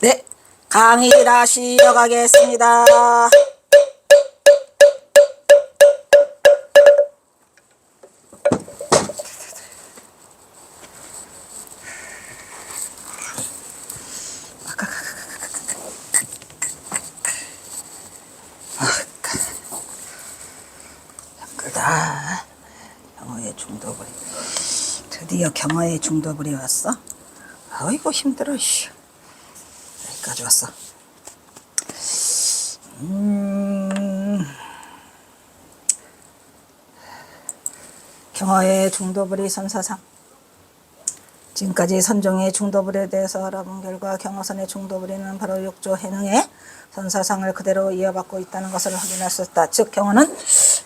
네, 강의 다시 이어가겠습니다. 그다 경어의 중도불이 드디어 경어의 중도불이 왔어. 아이고 힘들어. 여기까지 왔어. 경어의 중도불이 선사상. 지금까지 선종의 중도불에 대해서 알아본 결과 경어선의 중도불이는 바로 육조 해능의 선사상을 그대로 이어받고 있다는 것을 확인할 수 있다. 즉 경어는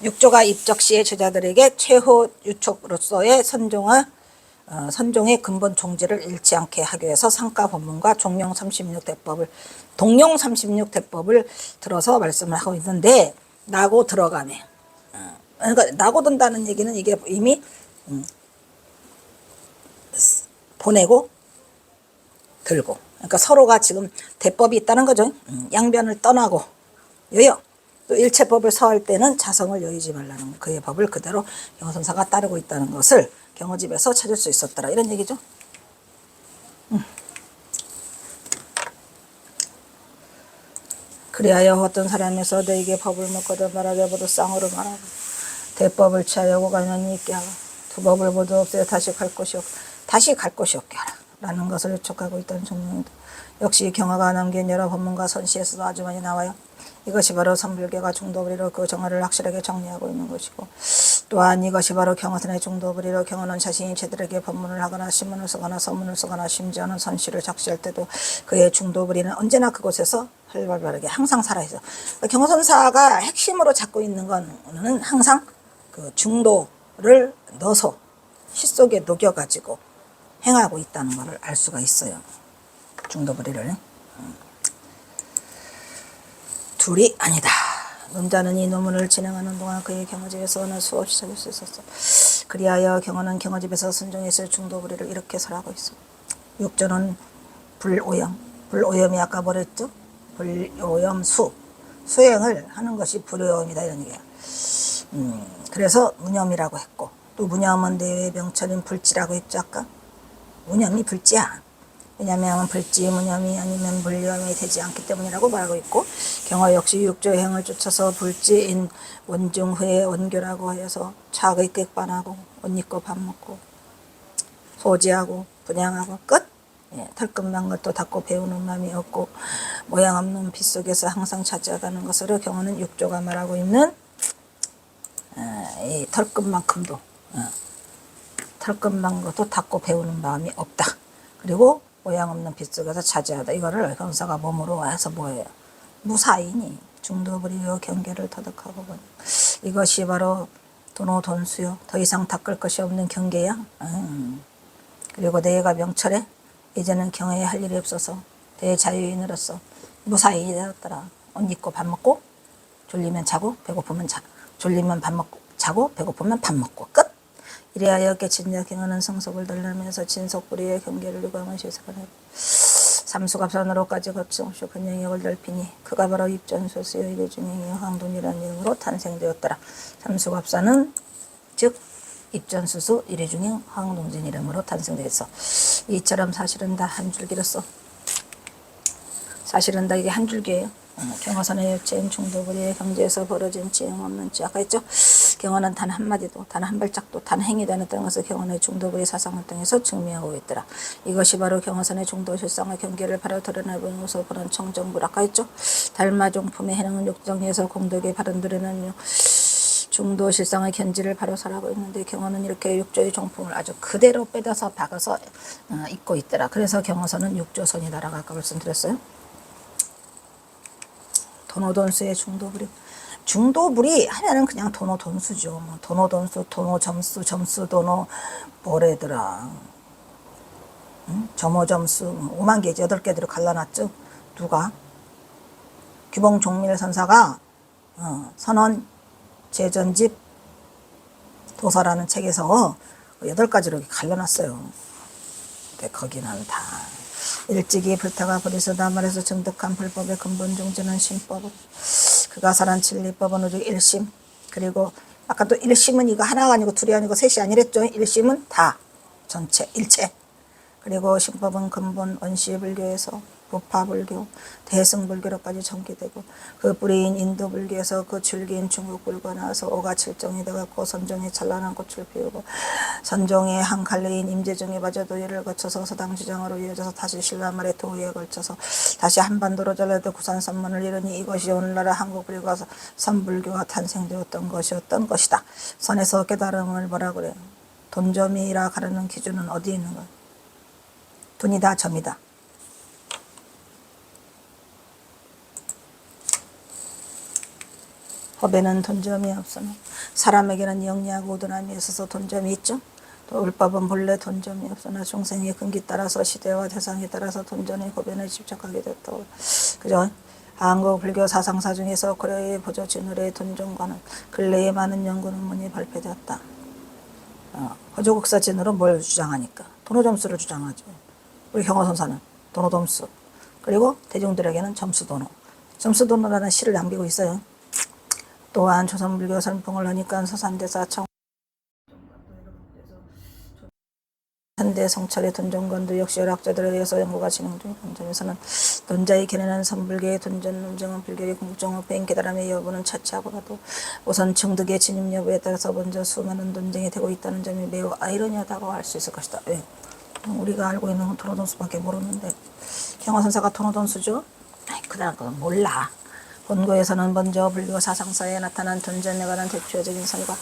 육조가 입적 시의 제자들에게 최후 유촉으로서의 선종의 근본 종지를 잃지 않게 하기 위해서 상가 본문과 동용 36대법을 들어서 말씀을 하고 있는데, 나고 들어가네. 그러니까 나고 든다는 얘기는 이게 이미 보내고 들고, 그러니까 서로가 지금 대법이 있다는 거죠. 양변을 떠나고 여여 또 일체법을 서할 때는 자성을 여의지 말라는 그의 법을 그대로 경어선사가 따르고 있다는 것을 경어집에서 찾을 수 있었더라, 이런 얘기죠. 그리하여 어떤 사람에서 너에게 법을 묻거든 말하되 모두 쌍으로 말하고 대법을 취하려고 가면이 있게 하고 두 법을 모두 없애어 다시 갈 곳이 없게 하라 라는 것을 요촉하고 있다는 종류입니다. 역시 경어가 남긴 여러 법문과 선시에서도 아주 많이 나와요. 이것이 바로 선불계가 중도불이로 그 정어를 확실하게 정리하고 있는 것이고, 또한 이것이 바로 경어선의 중도불이로 경어는 자신이 제들에게 법문을 하거나 신문을 쓰거나 서문을 쓰거나 심지어는 선시를 작시할 때도 그의 중도불이는 언제나 그곳에서 활발하게 항상 살아있어. 경어선사가 핵심으로 잡고 있는 거는 항상 그 중도를 넣어서 시 속에 녹여가지고 행하고 있다는 것을 알 수가 있어요. 중도불이를. 둘이 아니다. 논자는 이 논문을 진행하는 동안 그의 경어집에서는 수없이 찾을 수 있었어. 그리하여 경어는 경어집에서 선종했을 중도불이를 이렇게 설하고 있어. 육조는 불오염. 불오염이 아까 뭐랬죠? 불오염 수행을 하는 것이 불오염이다, 이런 얘기야. 그래서 무념이라고 했고, 또 무념은 내외 명철인 불지라고 했죠. 아까 무념이 불지야. 왜냐하면 불지 무념이 아니면 불념이 되지 않기 때문이라고 말하고 있고, 경어 역시 육조의 행을 쫓아서 불지인 원중후의 원교라고 해서 차의 객반하고 옷 입고 밥 먹고 소지하고 분양하고 끝. 털끝만 것도 닦고 배우는 마음이 없고 모양 없는 빛 속에서 항상 차지하다는 것으로 경어는 육조가 말하고 있는 이 털끝만큼도 털끝만 것도 닦고 배우는 마음이 없다. 그리고 모양 없는 빛 속에서 차지하다. 이거를 경사가 몸으로 해서 뭐예요? 무사이니 중도불이요 경계를 터득하고 보니 이것이 바로 도노돈수요. 더 이상 닦을 것이 없는 경계야. 그리고 내가 명철해. 이제는 경어에 할 일이 없어서 대자유인으로서 무사히 되었더라. 옷 입고 밥 먹고 졸리면 자고 배고프면 졸리면 밥 먹고 자고 배고프면 밥 먹고 끝. 이래하여 깨친자 경어는 성속을 덜려면서 진속불이의 경계를 유감한 시색을 하고 삼수갑산으로까지 거침없이 근영역을 넓히니 그가 바로 입전소수의 이래중에 황돈이라는 이름으로 탄생되었더라. 삼수갑산은 즉 입전수수 이래중에 황동진 이름으로 탄생되었어. 이처럼 사실은 다 한 줄기로서 사실은 다 이게 한 줄기예요. 경어선의 요체인 중도불이의 경지에서 벌어진 지형 없는 지. 아까 했죠? 경어는 단 한마디도 단 한 발짝도 단 행위도 안 했다는 것을 경어의 중도불의 사상을 통해서 증명하고 있더라. 이것이 바로 경어선의 중도실상의 경계를 바로 드러내보는 것으로 보는 청정불. 아까 했죠? 달마종품의 해능은 육정에서 공덕의 바른 드러내는 중도실상의 견지를 바로 설하고 있는데, 경어는 이렇게 육조의 종품을 아주 그대로 빼다서 박아서 입고 있더라. 그래서 경어선은 육조선이다라고 아까 말씀드렸어요. 도노돈수의 중도불이. 중도불이 하면은 그냥 도노돈수죠. 뭐 도노돈수, 도노점수, 점수도노 뭐래더라. 점호점수 5만 개지. 8개대로 갈라놨죠. 누가? 규봉종밀선사가 선원 제전집 도서라는 책에서 8가지로 이렇게 갈라놨어요. 근데 거기는 다 일찍이 불타가 버리서다 말해서 정득한 불법의 근본 종지는 신법은 그가 설한 진리법은 오직 일심. 그리고 아까 또 일심은 이거 하나가 아니고 둘이 아니고 셋이 아니랬죠. 일심은 다 전체 일체. 그리고 신법은 근본 원시불교에서 부파불교, 대승불교로까지 전개되고 그 뿌리인 인도불교에서 그 줄기인 중국불교가 나와서 오가칠정이 되었고 선종의 찬란한 꽃을 피우고 선종의 한 갈래인 임재정의 바저도예를 거쳐서 서당주장으로 이어져서 다시 신라말의 도의에 걸쳐서 다시 한반도로 전래도 구산선문을 이루니 이것이 오늘날의 한국불교가 선불교가 탄생되었던 것이었던 것이다. 선에서 깨달음을 뭐라 그래요? 돈점이라 가르는 기준은 어디에 있는 거예요? 돈이다 점이다. 법에는 돈점이 없으나 사람에게는 영리하고 우둔함이 있어서 돈점이 있죠. 또 율법은 본래 돈점이 없으나 중생의 근기 따라서 시대와 대상에 따라서 돈점의 법에는 집착하게 됐다고. 그죠? 한국 불교 사상사 중에서 고려의 보조 진울의 돈점과는 근래에 많은 연구 논문이 발표되었다. 호조국사 진울은 뭘 주장하니까? 돈호점수를 주장하죠. 우리 경화선사는 돈호점수. 그리고 대중들에게는 점수돈호. 점수돈호라는 시를 남기고 있어요. 또한 조선불교 선풍을 하니까 서산대사 청 현대 성찰의 돈정관도 역시 열학자들에 의해서 연구가 진행 중. 본점에서는 돈자의 견해는 선불교의 돈전 논증은 불교의 궁극정업인 깨달음의 여부는 차치하고라도 우선 청득의 진입 여부에 따라서 먼저 수많은 논쟁이 되고 있다는 점이 매우 아이러니하다고 할 수 있을 것이다. 왜? 우리가 알고 있는 건 돈호돈수밖에 모르는데 경화선사가 돈호돈수죠? 아이 그다음 건 몰라. 본고에서는 먼저 불교 사상사에 나타난 돈전에 관한 대표적인 사례가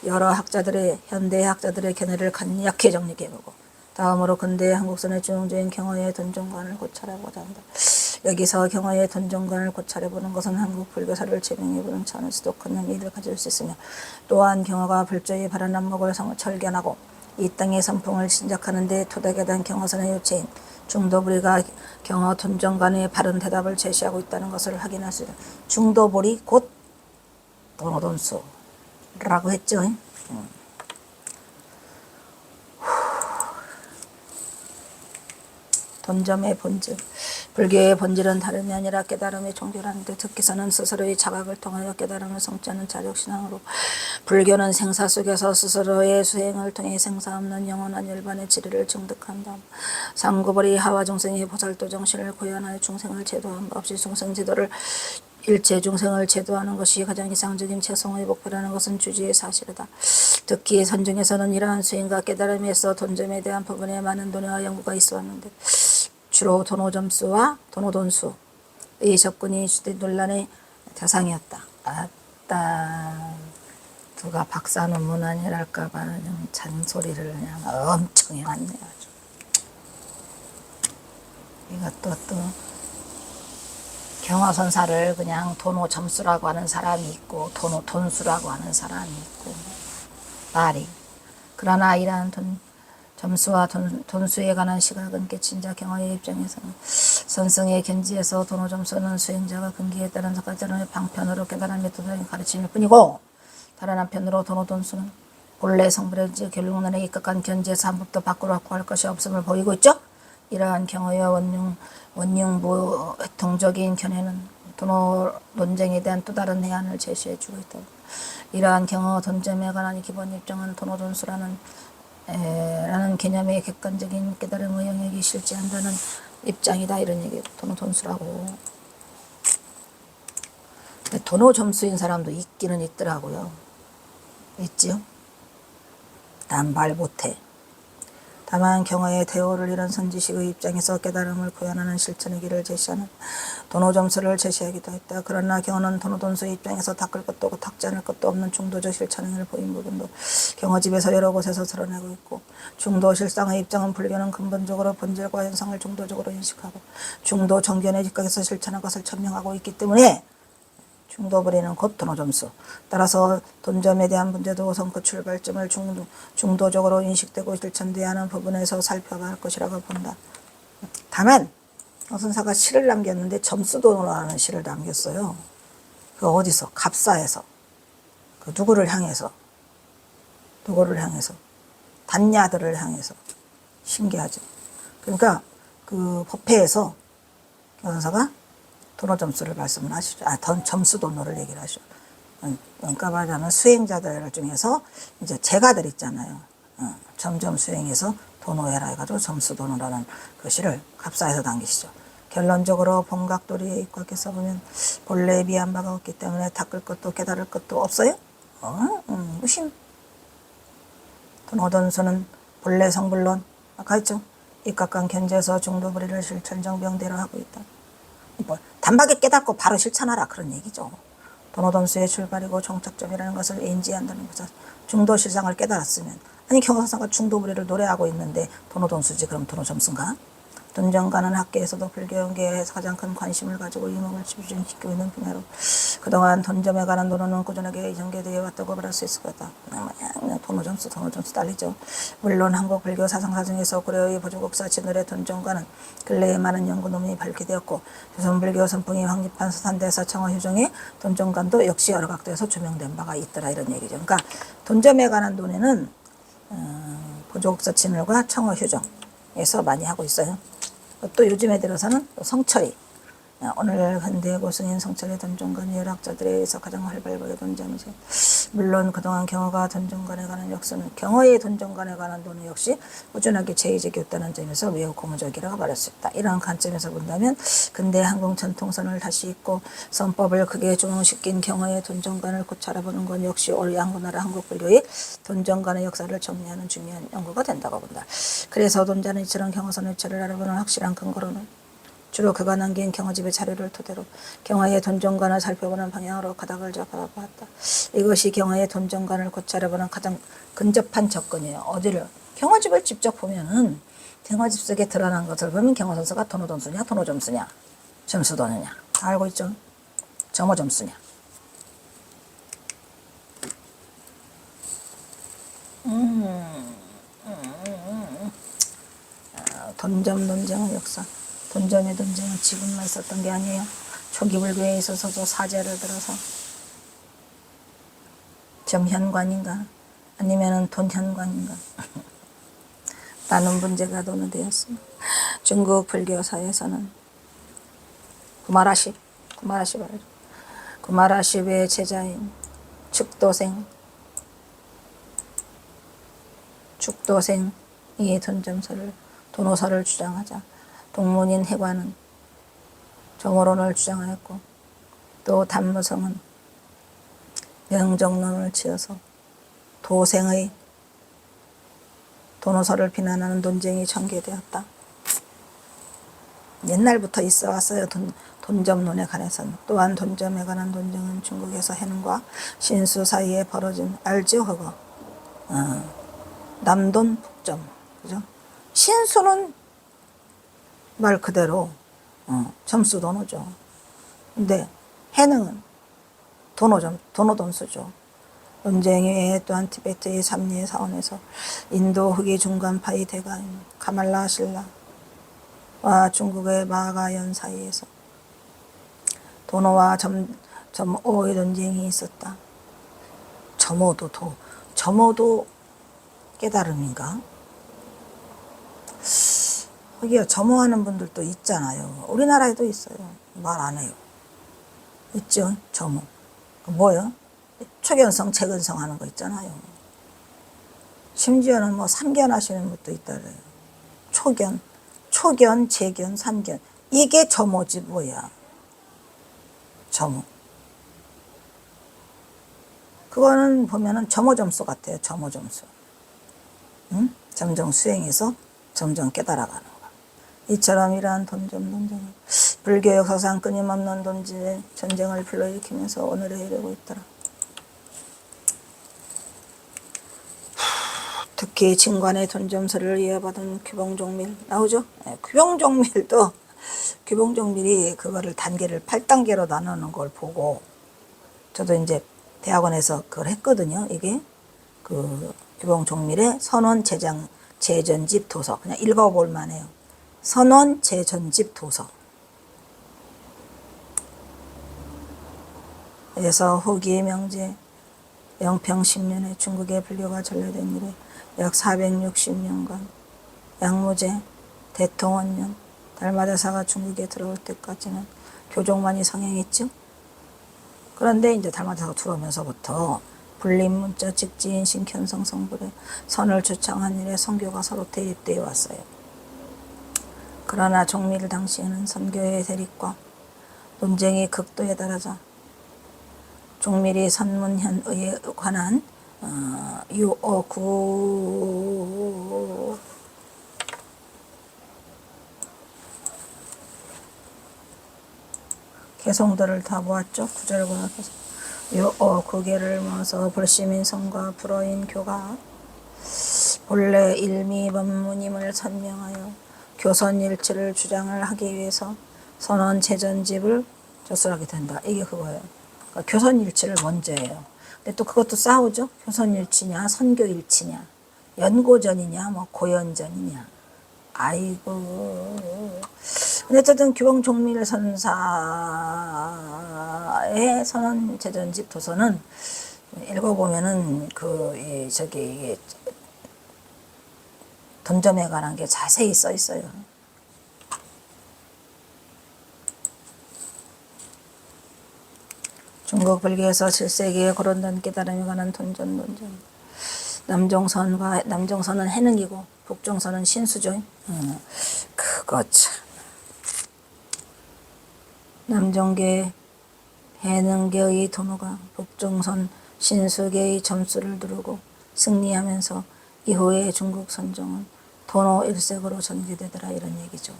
여러 학자들의 현대 학자들의 견해를 간략히 정리해보고 다음으로 근대 한국선의 중흥적인 경화의 돈정관을 고찰해보자 한다. 여기서 경화의 돈정관을 고찰해보는 것은 한국 불교사를 제명해보는 차원에서도 큰 의미를 가질 수 있으며 또한 경화가 불조의 바른 안목을 철견하고 이 땅의 선풍을 신작하는 데 토닥에 단 경화선의 요체인 중도불이가 경화 돈정관의 바른 대답을 제시하고 있다는 것을 확인할 수 있다. 중도불이 곧 돈호돈수라고 했죠. 돈점의 본질. 불교의 본질은 다름이 아니라 깨달음의 종교라는데 특기서는 스스로의 자각을 통하여 깨달음을 성취하는 자력신앙으로 불교는 생사 속에서 스스로의 수행을 통해 생사 없는 영원한 열반의 지리를 증득한다. 삼구벌이 하와 중생의 보살도 정신을 고연하여 중생을 제도한 것 없이 중생 제도를 일체 중생을 제도하는 것이 가장 이상적인 최성의 목표라는 것은 주지의 사실이다. 특히 선중에서는 이러한 수행과 깨달음에서 돈점에 대한 부분에 많은 논의와 연구가 있어왔는데 주로 돈호점수와 돈호돈수의 접근이 주된 논란의 대상이었다. 아따 누가 박사 논문 아니랄까봐 그냥 잔소리를 그냥 엄청 해왔네 아주. 이것도 또 경화선사를 그냥 돈호점수라고 하는 사람이 있고 돈호돈수라고 하는 사람이 있고 말이. 그러나 이러한 점수와 돈수에 관한 시각은 깨친자 경화의 입장에서는 선성의 견지에서 돈호점수는 수행자가 근기에 따른 가짜론의 방편으로 깨달음의 도덕인 가르침일 뿐이고 다른 한편으로 돈호돈수는 본래 성불의 결론론에 입각한 견지에서 한 법도 밖으로 확보할 것이 없음을 보이고 있죠. 이러한 경화와 원융부 동적인 견해는 돈호 논쟁에 대한 또 다른 해안을 제시해주고 있다. 이러한 경화 돈점에 관한 기본 입장은 돈호돈수라는 개념의 객관적인 깨달음의 영역이 실제한다는 입장이다. 이런 얘기예요. 돈호돈수라고. 돈호점수인 사람도 있기는 있더라고요. 있지요? 난 말 못해. 다만 경화의 대오를 이런 선지식의 입장에서 깨달음을 구현하는 실천의 길을 제시하는 돈호점수를 제시하기도 했다. 그러나 경화는 돈호돈수의 입장에서 닦을 것도 없고 닦지 않을 것도 없는 중도적 실천행위를 보인 부분도 경화집에서 여러 곳에서 드러내고 있고 중도 실상의 입장은 불교는 근본적으로 본질과 현상을 중도적으로 인식하고 중도 정견의 직각에서 실천한 것을 천명하고 있기 때문에 중도불이는 곧 돈호점수. 따라서 돈점에 대한 문제도 우선 그 출발점을 중도적으로 인식되고 실천돼야 하는 부분에서 살펴봐야 할 것이라고 본다. 다만 선사가 시를 남겼는데 점수돈호라는 시를 남겼어요. 그 어디서? 갑사에서. 그 누구를 향해서? 단야들을 향해서. 신기하죠. 그러니까 그 법회에서 교사가 도노 점수를 말씀을 하시죠. 점수 도노를 얘기를 하시죠. 그러니까 말하자면 수행자들 중에서 이제 제가들 있잖아요. 점점 수행해서 도노해라 해가지고 점수 도노라는 글씨를 갑사에서 당기시죠. 결론적으로 본각도리에 입각해서 보면 본래에 비한 바가 없기 때문에 닦을 것도 깨달을 것도 없어요. 무심. 도노돈수는 본래 성불론 아까 했죠. 입각간 견제에서 중도불이를 실천정병대로 하고 있다. 뭐 단박에 깨닫고 바로 실천하라 그런 얘기죠. 도노돈수의 출발이고 종착점이라는 것을 인지한다는 것은 중도실상을 깨달았으면 아니 경화사가 중도불이를 노래하고 있는데 도노돈수지 그럼 도노점수인가? 돈정가는 학계에서도 불교연계에서 가장 큰 관심을 가지고 이목을 집중시키고 있는 분야로 그동안 돈점에 관한 논어는 꾸준하게 전개되어 왔다고 말할 수 있을 거다. 그냥 도노점수 딸리죠. 물론 한국 불교 사상사 중에서 고려의 보조국사 진월의 돈정가는 근래에 많은 연구 논문이 밝히되었고 조선불교 선풍이 확립한 서산대사 청어휴정의 돈정관도 역시 여러 각도에서 조명된 바가 있더라 이런 얘기죠. 그러니까 돈점에 관한 논에는 보조국사 진월과 청어휴정에서 많이 하고 있어요. 또 요즘에 들어서는 성철이 오늘 현대 고승인 성철의 돈정관 열학자들에 의해서 가장 활발하게 돈점이죠. 물론 그동안 경어가 돈정관에 관한 역사는 경어의 돈정관에 관한 돈은 역시 꾸준하게 제의제기였다는 점에서 매우 고무적이라고 말할 수 있다. 이런 관점에서 본다면 근대 한국 전통선을 다시 읽고 선법을 크게 조명시킨 경어의 돈정관을 고쳐 알아보는 건 역시 우리 한국나라 한국불교의 돈정관의 역사를 정리하는 중요한 연구가 된다고 본다. 그래서 돈자는 이처럼 경어선의 철을 알아보는 확실한 근거로는 주로 그가 남긴 경어집의 자료를 토대로 경화의 돈정관을 살펴보는 방향으로 가닥을 잡아보았다. 이것이 경화의 돈정관을 고쳐 알아보는 가장 근접한 접근이에요. 어디를? 경어집을 직접 보면은 경어집 속에 드러난 것을 보면 경어선서가 도노돈수냐 도노점수냐 점수도느냐 다 알고 있죠. 점호점수냐. 돈점 논쟁의 역사. 돈점의 논쟁은 지금만 있었던 게 아니에요. 초기 불교에 있어서도 사제를 들어서 점현관인가 아니면은 돈현관인가 라는 문제가 논의되었습니다. 중국 불교사에서는 구마라십 말이죠. 구마라십의 제자인 축도생이 돈점서를 도노서를 주장하자 동문인 해관은 정오론을 주장하였고 또 단무성은 명정론을 지어서 도생의 도노서를 비난하는 논쟁이 전개되었다. 옛날부터 있어 왔어요. 돈점론에 관해서는. 또한 돈점에 관한 논쟁은 중국에서 해능과 신수 사이에 벌어진 알죠 그거. 남돈 북점 그죠? 신수는 말 그대로 점수 도노죠. 근데 해능은 도노돈수죠. 논쟁 외에 또한 티베트의 삼리의 사원에서 인도 흑의 중간파의 대가인 카말라 신라와 중국의 마가연 사이에서 도노와 점오의 논쟁이 있었다. 점오도 깨달음인가? 거기요 점호하는 분들도 있잖아요. 우리나라에도 있어요. 말 안 해요. 있죠 점호. 뭐요? 초견성, 채근성 하는 거 있잖아요. 심지어는 뭐 삼견 하시는 분도 있다래요. 초견, 재견, 삼견. 이게 점호지 뭐야. 점호. 그거는 보면은 점호점수 같아요. 점호점수. 응? 점점 수행해서 점점 깨달아가는 거. 이처럼 이러한 돈점 논쟁은 불교 역사상 끊임없는 돈질의 전쟁을 불러일으키면서 오늘에 이르고 있더라. 특히 진관의 돈점서를 이어받은 규봉종밀 나오죠? 네, 규봉종밀이 그거를 단계를 8단계로 나누는 걸 보고 저도 이제 대학원에서 그걸 했거든요. 이게 그 규봉종밀의 선원 재전집 도서 그냥 읽어볼 만해요. 선원 재전집 도서. 그래서 후기 명제 영평 10년에 중국의 불교가 전래된 이래 약 460년간 양무제, 대통원년, 달마대사가 중국에 들어올 때까지는 교종만이 성행했죠. 그런데 이제 달마대사가 들어오면서부터 불림문자 직지인 신현성 성불에 선을 주창한 이래 선교가 서로 대립되어 왔어요. 그러나 종밀 당시에는 선교의 대립과 논쟁이 극도에 달하자 종밀이 선문현의에 관한 유어구 개성들을 다 보았죠. 구절과 개성. 유어구계를 모아서 불시민성과 불어인 교가 본래 일미법문임을 설명하여 교선일치를 주장을 하기 위해서 선언 제전집을 저술하게 된다. 이게 그거예요. 그러니까 교선일치를 먼저 해요. 근데 또 그것도 싸우죠. 교선일치냐 선교일치냐 연고전이냐 뭐 고연전이냐. 아이고. 근데 어쨌든 규봉종밀 선사의 선언 제전집 도서는 읽어보면은 이게 돈점에 관한 게 자세히 써 있어요. 중국 불교에서 7세기에 거론된 깨달음에 관한 논전. 남종선은 해능이고 북종선은 신수죠. 그거 참. 남종계 해능계의 도노가 북종선 신수계의 점수를 두르고 승리하면서 이후에 중국 선종은 도노 일색으로 전개되더라 이런 얘기죠.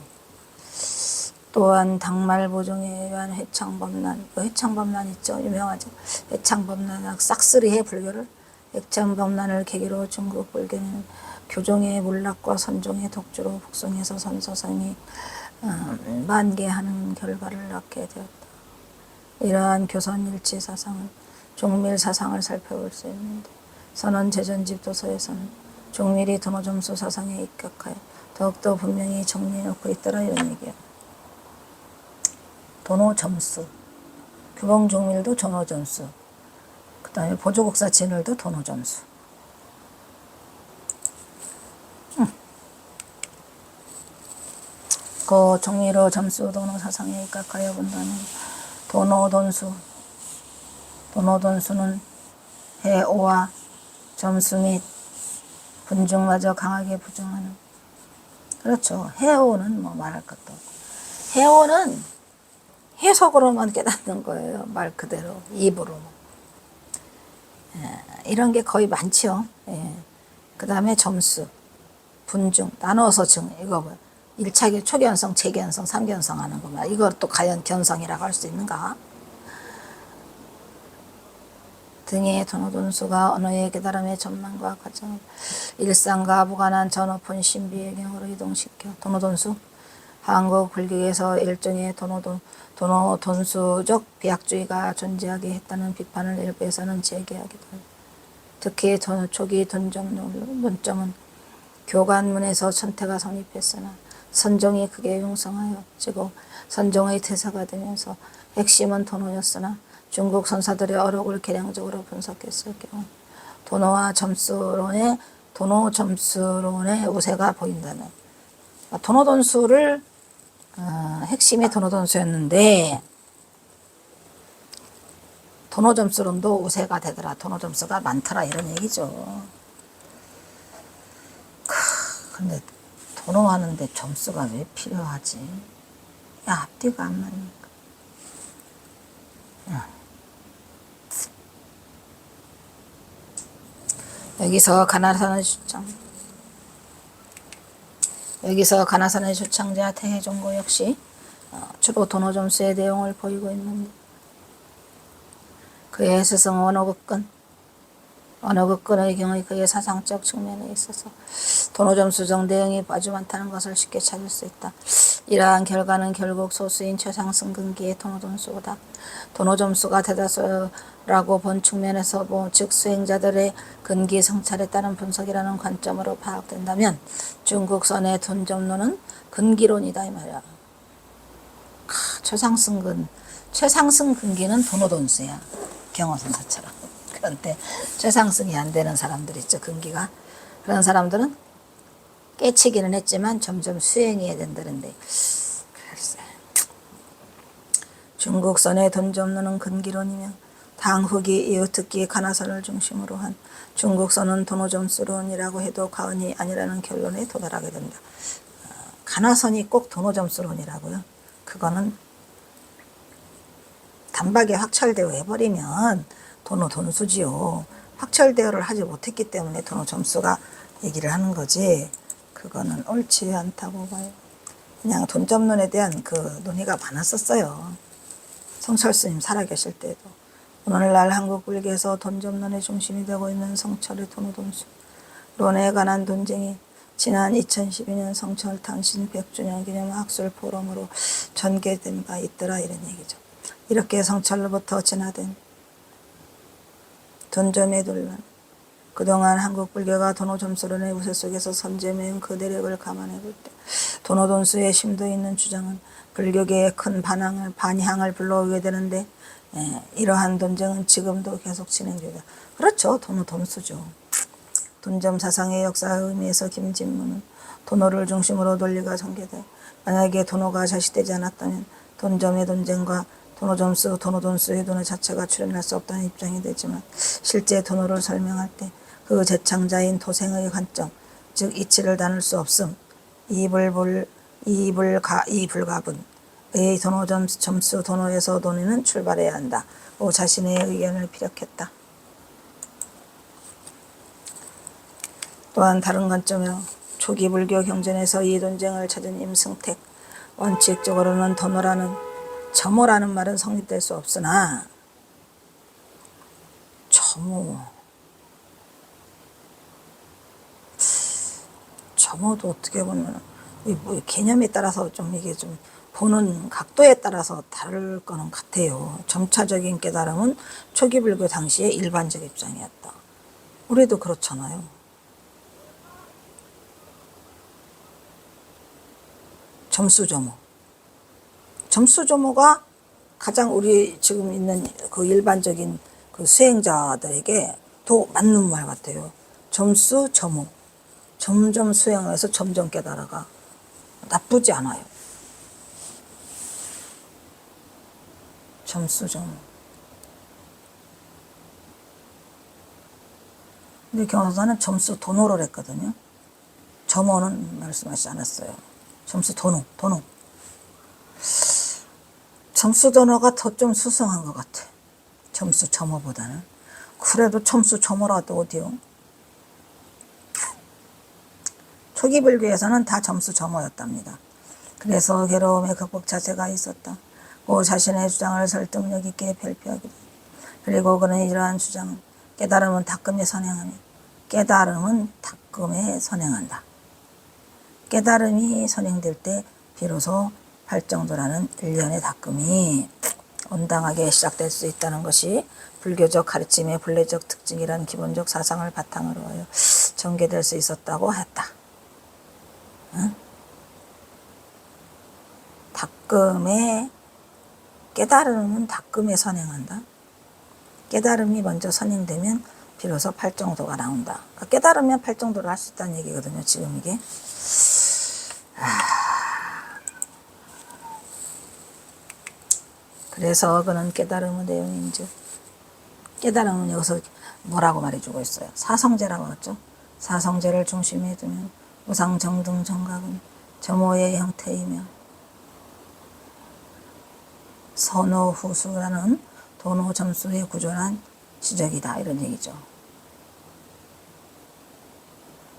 또한 당말보종에 의한 회창법난, 회창법난 있죠. 유명하죠. 회창법난 싹쓸이해 불교를. 회창법난을 계기로 중국 불교는 교종의 몰락과 선종의 독주로 북송해서 선서성이 만개하는 결과를 낳게 되었다. 이러한 교선일치 사상은 종밀 사상을 살펴볼 수 있는데 선언 제전집 도서에서는 종밀이 도노점수 사상에 입각하여 더욱더 분명히 정리해놓고 있더라 이런 얘기예요. 도노점수, 규봉종밀도 도노점수, 그 다음에 보조국사 진을도 도노점수. 그 종밀의 점수 도노 사상에 입각하여 본다면 도노돈수는 해오와 점수 및 분중마저 강하게 부정하는. 그렇죠. 해오는 뭐 말할 것도 없고. 해오는 해석으로만 깨닫는 거예요. 말 그대로 입으로. 이런 게 거의 많죠. 그 다음에 점수, 분중, 나눠서 증. 이거 뭐 1차 초견성, 재견성, 3견성 하는 거면 이걸 또 과연 견성이라고 할 수 있는가? 등의 도노돈수가 언어의 깨달음의 전망과 과정, 일상과 무관한 저 높은 신비의 경으로 이동시켜 도노돈수, 한국 불교에서 일종의 도노돈수적 비약주의가 존재하게 했다는 비판을 일부에서는 제기하기도 합니다. 특히 초기 논점은 교관문에서 천태가 성립했으나 선종이 크게 융성하여 지고 선종의 태사가 되면서 핵심은 도노였으나 중국 선사들의 어록을 계량적으로 분석했을 경우 도노점수론의 우세가 보인다는. 도노돈수를 핵심이 도노돈수였는데 도노점수론도 우세가 되더라. 도노점수가 많더라 이런 얘기죠. 근데 도노하는데 점수가 왜 필요하지? 야, 앞뒤가 안 맞으니까. 여기서 가나산의 주창자 태해종고 역시 주로 도노점수의 내용을 보이고 있는데 그의 스승 언어극근의 경우 그의 사상적 측면에 있어서 도노점수적 내용이 아주 많다는 것을 쉽게 찾을 수 있다. 이러한 결과는 결국 소수인 최상승 근기의 도노돈수보다 도노점수가 대다수라고 본 측면에서 즉 수행자들의 근기 성찰에 따른 분석이라는 관점으로 파악된다면 중국선의 돈점론은 근기론이다 이 말이야. 최상승 근기는 도노돈수야. 경어선사처럼. 그런데 최상승이 안 되는 사람들 있죠. 근기가. 그런 사람들은 깨치기는 했지만 점점 수행해야 된다는데 중국선의 돈접루는 근기론이며 당흑이 이어듣기 가나선을 중심으로 한 중국선은 도노점수론이라고 해도 과언이 아니라는 결론에 도달하게 된다. 가나선이 꼭 도노점수론이라고요? 그거는 단박에 확철대오 해버리면 도노돈수지요. 확철대오를 하지 못했기 때문에 도노점수가 얘기를 하는 거지, 그거는 옳지 않다고 봐요. 그냥 돈접론에 대한 그 논의가 많았었어요. 성철스님 살아계실 때도. 오늘날 한국 불교에서 돈접론의 중심이 되고 있는 성철의 도노돈수 론에 관한 논쟁이 지난 2012년 성철 탄신 100주년 기념 학술 포럼으로 전개된 바 있더라, 이런 얘기죠. 이렇게 성철로부터 진화된 돈점의 논란, 그동안 한국 불교가 도노점수론의 우세 속에서 선제매운 그 내력을 감안해 볼 때 도노돈수의 심도 있는 주장은 불교계의 큰 반향을 불러오게 되는데, 이러한 논쟁은 지금도 계속 진행되다. 그렇죠. 도노돈수죠. 돈점 사상의 역사의 의미에서 김진무는 도노를 중심으로 논리가 전개돼 만약에 도노가 제시되지 않았다면 돈점의 논쟁과 도노점수, 도노돈수의 논의 자체가 출현할 수 없다는 입장이 되지만, 실제 도노를 설명할 때 그 제창자인 도생의 관점, 즉 이치를 나눌 수 없음, 이불가분의 도노점수 도노에서 논의는 출발해야 한다. 자신의 의견을 피력했다. 또한 다른 관점으로 초기 불교 경전에서 이 논쟁을 찾은 임승택, 원칙적으로는 점호라는 말은 성립될 수 없으나, 점호도 어떻게 보면 개념에 따라서 좀 이게 좀 보는 각도에 따라서 다를 거는 같아요. 점차적인 깨달음은 초기 불교 당시의 일반적 입장이었다. 우리도 그렇잖아요. 점수조모가 가장 우리 지금 있는 그 일반적인 그 수행자들에게 더 맞는 말 같아요. 점수조모. 점점 수행해서 점점 깨달아가. 나쁘지 않아요. 점수조모. 근데 경화사는 점수 도노를 했거든요. 점호는 말씀하시지 않았어요. 점수 도노. 점수 도노가 더 좀 수승한 것 같아. 점수 점호보다는. 그래도 점수 점호라도 어디요? 초기 불교에서는 다 점수 점호였답니다. 그래서 괴로움의 극복 자세가 있었다. 자신의 주장을 설득력 있게 발표하기도. 그리고 그는 이러한 주장은 깨달음은 닦음에 선행하며 깨달음은 닦음에 선행한다. 깨달음이 선행될 때 비로소 팔정도라는 일련의 닦음이 온당하게 시작될 수 있다는 것이 불교적 가르침의 본래적 특징이라는 기본적 사상을 바탕으로 하여 전개될 수 있었다고 했다. 응? 깨달음은 닦음에 선행한다. 깨달음이 먼저 선행되면 비로소 팔정도가 나온다. 그러니까 깨달으면 팔정도를 할 수 있다는 얘기거든요. 지금 이게. 그래서 그는 깨달음의 내용인즉, 깨달음은 여기서 뭐라고 말해주고 있어요? 사성제라고 했죠. 사성제를 중심에 두면 우상정등 정각은 점호의 형태이며 선호후수라는 도노점수의 구조란 지적이다, 이런 얘기죠.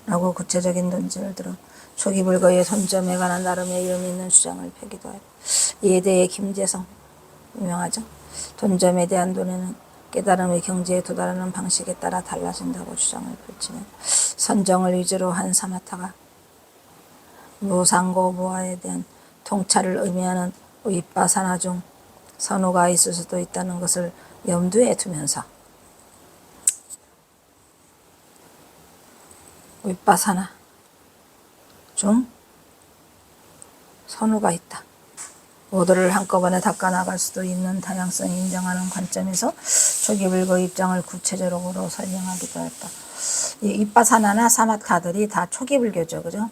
라고 구체적인 논지를 들어 초기 불교의 손점에 관한 나름의 이름 있는 주장을 펴기도 하고, 이에 대해 김재성, 유명하죠. 돈점에 대한 논의는 깨달음의 경지에 도달하는 방식에 따라 달라진다고 주장을 펼치며, 선정을 위주로 한 사마타가 무상고무화에 대한 통찰을 의미하는 윗바사나 중 선호가 있을 수도 있다는 것을 염두에 두면서, 윗바사나 중 선호가 있다. 모두를 한꺼번에 닦아나갈 수도 있는 다양성을 인정하는 관점에서 초기 불교 입장을 구체적으로 설명하기도 했다. 이 윗바사나나 사마타들이 다 초기 불교죠, 그죠?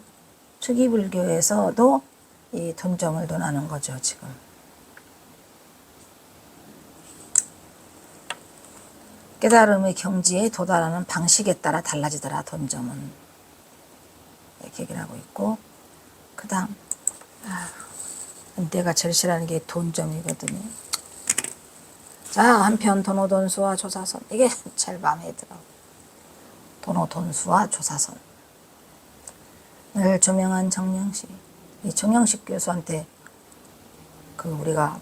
초기 불교에서도 이 돈점을 논하는 거죠, 지금. 깨달음의 경지에 도달하는 방식에 따라 달라지더라. 돈점은 이렇게 얘기를 하고 있고, 그 다음 내가 제일 싫어하는 게 돈점이거든요. 자, 한편 도노돈수와 조사선, 이게 제일 마음에 들어. 도노돈수와 조사선을 조명한 정영식, 이 정영식 교수한테 우리가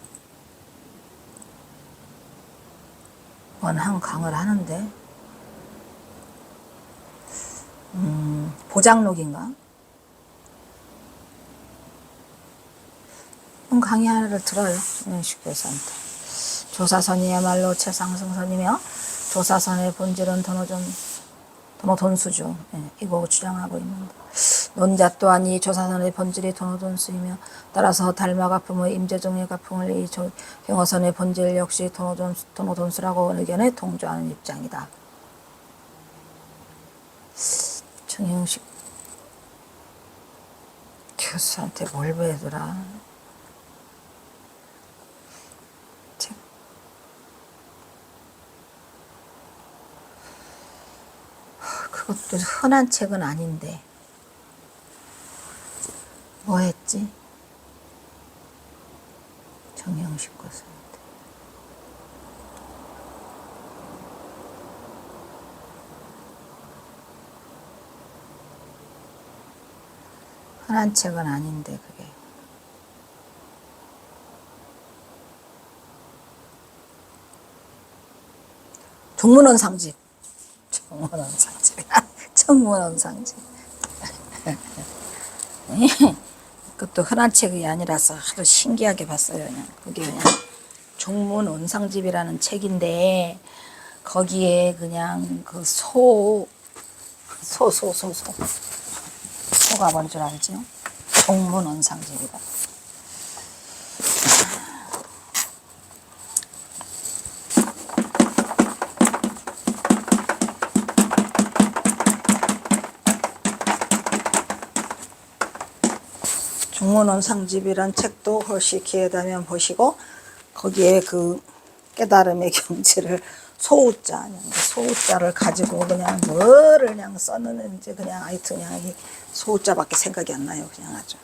원한 강의를 하는데, 보장록인가? 강의 하나를 들어요. 정영식 교수한테. 조사선이야말로 최상승선이며 조사선의 본질은 도노돈수죠. 이거 주장하고 있는데, 논자 또한 이 조사선의 본질이 도노돈수이며 따라서 달마가품의 임재종의 가품을 이 경어선의 본질 역시 도노돈수라고 의견에 동조하는 입장이다. 정영식 교수한테 뭘 배우더라. 그것도 흔한 책은 아닌데 뭐 했지? 정영식 교수한테 흔한 책은 아닌데 그게 종문원상집 청문원상집 그것도 흔한 책이 아니라서 하도 신기하게 봤어요. 그냥 그게 그냥 종문원상집이라는 책인데 거기에 그냥 그 소가 뭔 줄 알죠? 종문원상집이다. 종문원상집이란 책도 혹시 기회되면 보시고 거기에 그 깨달음의 경지를 소우자를 가지고 그냥 뭐를 그냥 썼는지 그냥 하여튼 그냥 이 소우자밖에 생각이 안 나요. 그냥 아주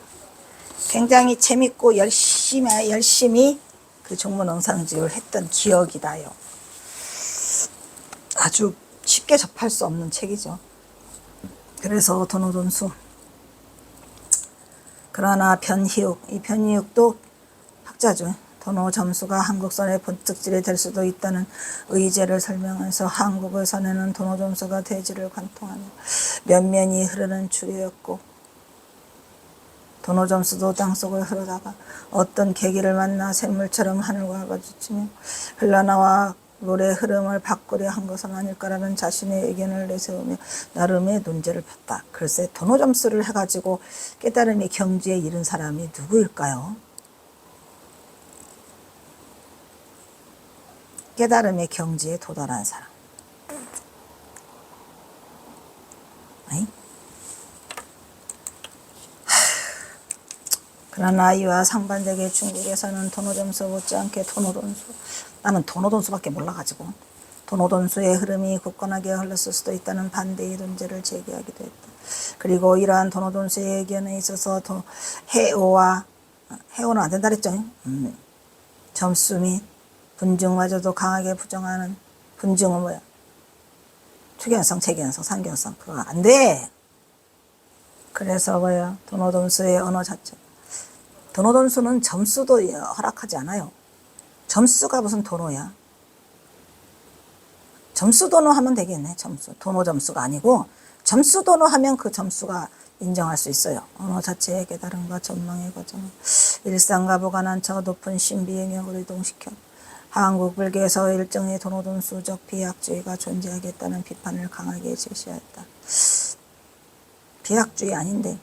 굉장히 재밌고 열심히 그 종문원상집을 했던 기억이 나요. 아주 쉽게 접할 수 없는 책이죠. 그래서 도노돈수. 그러나 변희욱, 이 변희욱도 학자죠. 도노점수가 한국선의 본특질이 될 수도 있다는 의제를 설명해서 한국의 선에는 도노점수가 대지를 관통하며 면면이 흐르는 추류였고 도노점수도 땅속을 흐르다가 어떤 계기를 만나 샘물처럼 하늘과 마주치며 흘러나와 노래 흐름을 바꾸려 한 것은 아닐까라는 자신의 의견을 내세우며 나름의 논제를 폈다. 글쎄 도노점수를 해가지고 깨달음의 경지에 이른 사람이 누구일까요? 깨달음의 경지에 도달한 사람. 그러나 이와 상반되게 중국에서는 도노점수 못지않게 도노돈수, 나는 도노돈수밖에 몰라가지고 도노돈수의 흐름이 굳건하게 흘렀을 수도 있다는 반대의 논제를 제기하기도 했다. 그리고 이러한 도노돈수의 의견에 있어서 해오는 안 된다 그랬죠. 점수 및 분증마저도 강하게 부정하는 분증은 뭐야? 초견성, 체견성, 상견성 그거 안 돼. 그래서 뭐야? 도노돈수의 언어 자체. 도노돈수는 점수도 허락하지 않아요. 점수가 무슨 도노야? 점수 도노 하면 되겠네. 점수 도노 점수가 아니고 점수 도노 하면 그 점수가 인정할 수 있어요. 언어 자체의 깨달음과 전망의 과정을 일상과 무관한 저 높은 신비의 격으로 이동시켜 한국 불교에서 일정의 도노돈수적 비약주의가 존재하겠다는 비판을 강하게 제시했다. 비약주의 아닌데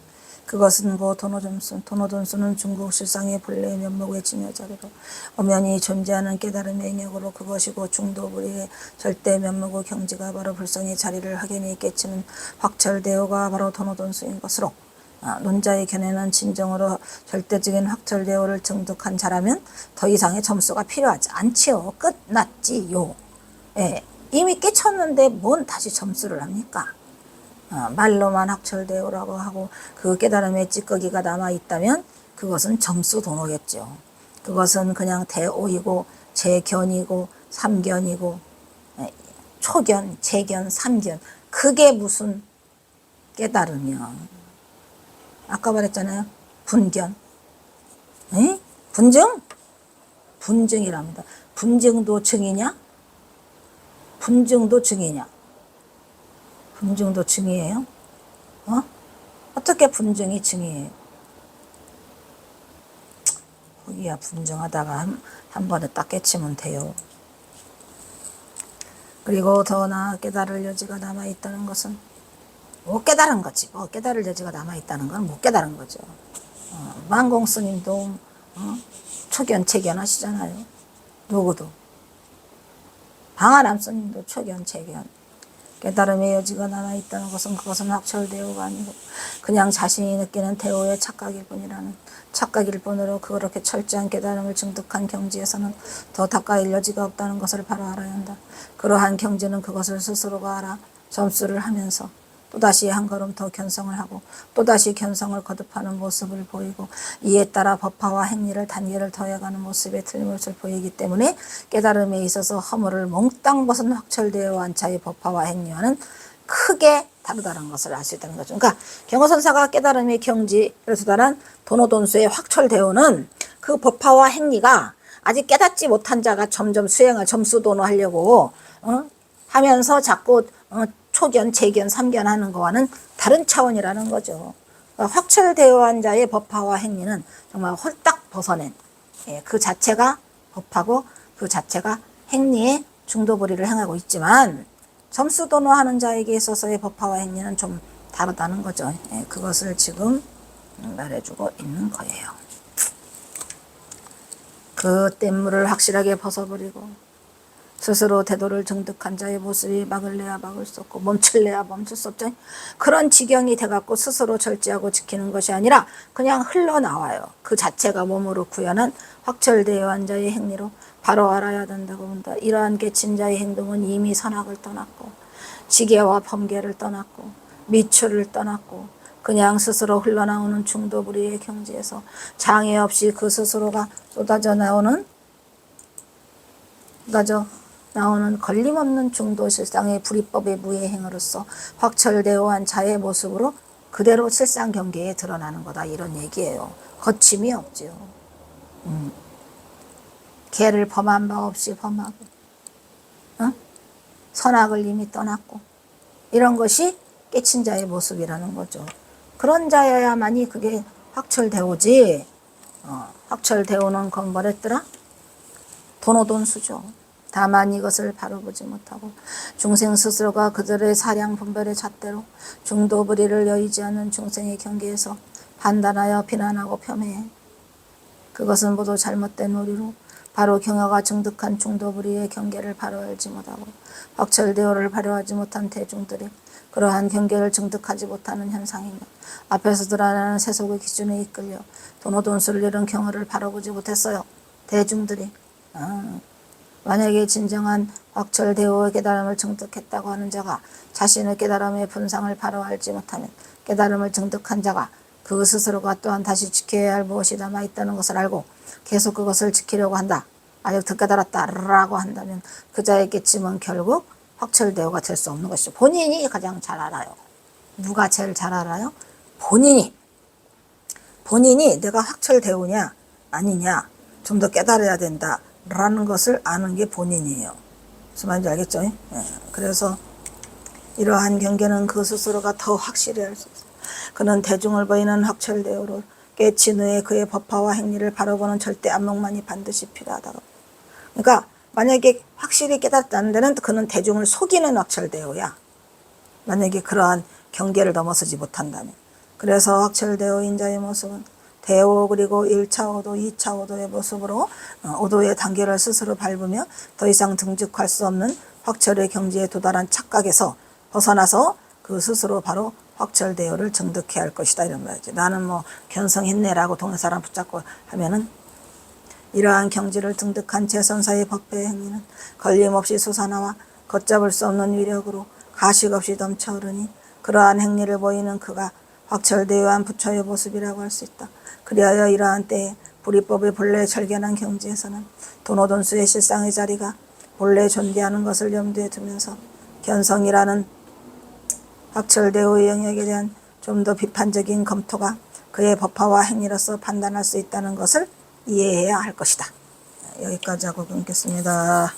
그것은 고 도노돈수는 중국 실상의 본래의 면목의 증여자리로 엄연히 존재하는 깨달음의 영역으로 그것이고 중도불이의 절대 면목의 경지가 바로 불성의 자리를 확연히 깨치는 확철대오가 바로 도노돈수인 것으로 논자의 견해는 진정으로 절대적인 확철대오를 정독한 자라면 더 이상의 점수가 필요하지 않지요. 끝났지요. 예, 이미 깨쳤는데 뭔 다시 점수를 합니까? 말로만 확철대오라고 하고 그 깨달음의 찌꺼기가 남아있다면 그것은 점수 도노겠죠. 그것은 그냥 대오이고 재견이고 삼견이고 초견, 재견, 삼견, 그게 무슨 깨달음이야. 아까 말했잖아요. 분견. 에? 분증? 분증이랍니다. 분증도 증이냐? 분증도 증이냐? 분증도 증이에요? 어떻게 분증이 증이에요? 거기야 분증하다가 한 번에 딱 깨치면 돼요. 그리고 더 나아 깨달을 여지가 남아있다는 것은 못 깨달은 거지. 뭐 깨달을 여지가 남아있다는 건 못 깨달은 거죠. 만공 스님도 초견, 체견 하시잖아요. 누구도. 방아람 스님도 초견, 체견. 깨달음의 여지가 남아있다는 것은 그것은 확철대오가 아니고 그냥 자신이 느끼는 대오의 착각일 뿐이라는 착각일 뿐으로 그렇게 철저한 깨달음을 증득한 경지에서는 더 닦아일 여지가 없다는 것을 바로 알아야 한다. 그러한 경지는 그것을 스스로가 알아 점수를 하면서 또다시 한 걸음 더 견성을 하고 또다시 견성을 거듭하는 모습을 보이고 이에 따라 법화와 행위를 단계를 더해가는 모습에 틀림없이 보이기 때문에 깨달음에 있어서 허물을 몽땅 벗은 확철되어 완차의 법화와 행위와는 크게 다르다는 것을 알 수 있다는 거죠. 그러니까 경허선사가 깨달음의 경지를 도달한 도노돈수의 확철되어는 그 법화와 행위가 아직 깨닫지 못한 자가 점점 수행을 점수도노하려고 하면서 자꾸 초견, 재견, 삼견 하는 거와는 다른 차원이라는 거죠. 그러니까 확철대오한 자의 법화와 행위는 정말 홀딱 벗어낸 그 자체가 법하고 그 자체가 행위의 중도불이를 행하고 있지만 점수도노하는 자에게 있어서의 법화와 행위는 좀 다르다는 거죠. 그것을 지금 말해주고 있는 거예요. 그 땜물을 확실하게 벗어버리고 스스로 태도를 정득한 자의 모습이 막을래야 막을 수 없고 멈출래야 멈출 수 없죠. 그런 지경이 돼갖고 스스로 절제하고 지키는 것이 아니라 그냥 흘러나와요. 그 자체가 몸으로 구현한 확철되어 한 자의 행위로 바로 알아야 된다고 본다. 이러한 깨친 자의 행동은 이미 선악을 떠났고 지계와 범계를 떠났고 미추를 떠났고 그냥 스스로 흘러나오는 중도불이의 경지에서 장애 없이 그 스스로가 쏟아져 나오는 걸림없는 중도 실상의 불이법의 무예행으로서 확철되어 한 자의 모습으로 그대로 실상 경계에 드러나는 거다. 이런 얘기예요. 거침이 없지요. 개를 범한 바 없이 범하고 선악을 이미 떠났고 이런 것이 깨친 자의 모습이라는 거죠. 그런 자여야만이 그게 확철되오지. 확철되오는 건 뭐랬더라? 도노돈수죠. 다만 이것을 바로 보지 못하고 중생 스스로가 그들의 사량 분별의 잣대로 중도불이를 여의지 않는 중생의 경계에서 판단하여 비난하고 폄훼해. 그것은 모두 잘못된 오리로 바로 경허가 증득한 중도불이의 경계를 바로 알지 못하고 확철대오를 발휘하지 못한 대중들이 그러한 경계를 증득하지 못하는 현상이며 앞에서 드러나는 세속의 기준에 이끌려 도노돈수를 이룬 경허를 바로 보지 못했어요. 대중들이. 만약에 진정한 확철대오의 깨달음을 증득했다고 하는 자가 자신의 깨달음의 분상을 바로 알지 못하면 깨달음을 증득한 자가 그 스스로가 또한 다시 지켜야 할 무엇이 남아있다는 것을 알고 계속 그것을 지키려고 한다. 아직 더 깨달았다라고 한다면 그 자의 깨침은 결국 확철대오가 될 수 없는 것이죠. 본인이 가장 잘 알아요. 누가 제일 잘 알아요? 본인이 내가 확철대오냐 아니냐 좀 더 깨달아야 된다 라는 것을 아는 게 본인이에요. 무슨 말인지 알겠죠? 그래서 이러한 경계는 그 스스로가 더 확실히 할 수 있어요. 그는 대중을 보이는 확철대오로 깨친 후에 그의 법화와 행위를 바로 보는 절대 안목만이 반드시 필요하다고. 그러니까 만약에 확실히 깨닫다는 데는 그는 대중을 속이는 확철대오야. 만약에 그러한 경계를 넘어서지 못한다면. 그래서 확철대오인 자의 모습은 대오 그리고 1차 오도, 2차 오도의 모습으로 오도의 단계를 스스로 밟으며 더 이상 등직할 수 없는 확철의 경지에 도달한 착각에서 벗어나서 그 스스로 바로 확철대오를 증득해야 할 것이다. 이런 말이지. 나는 뭐 견성했네라고 동네 사람 붙잡고 하면은 이러한 경지를 등득한 제선사의 법회의 행위는 걸림없이 솟아나와 걷잡을 수 없는 위력으로 가식 없이 넘쳐 흐르니 그러한 행리를 보이는 그가 확철대오한 부처의 모습이라고 할 수 있다. 그리하여 이러한 때에 불이법의 본래 절견한 경지에서는 도노돈수의 실상의 자리가 본래 존재하는 것을 염두에 두면서 견성이라는 확철대오의 영역에 대한 좀 더 비판적인 검토가 그의 법화와 행위로서 판단할 수 있다는 것을 이해해야 할 것이다. 여기까지 하고 끊겠습니다.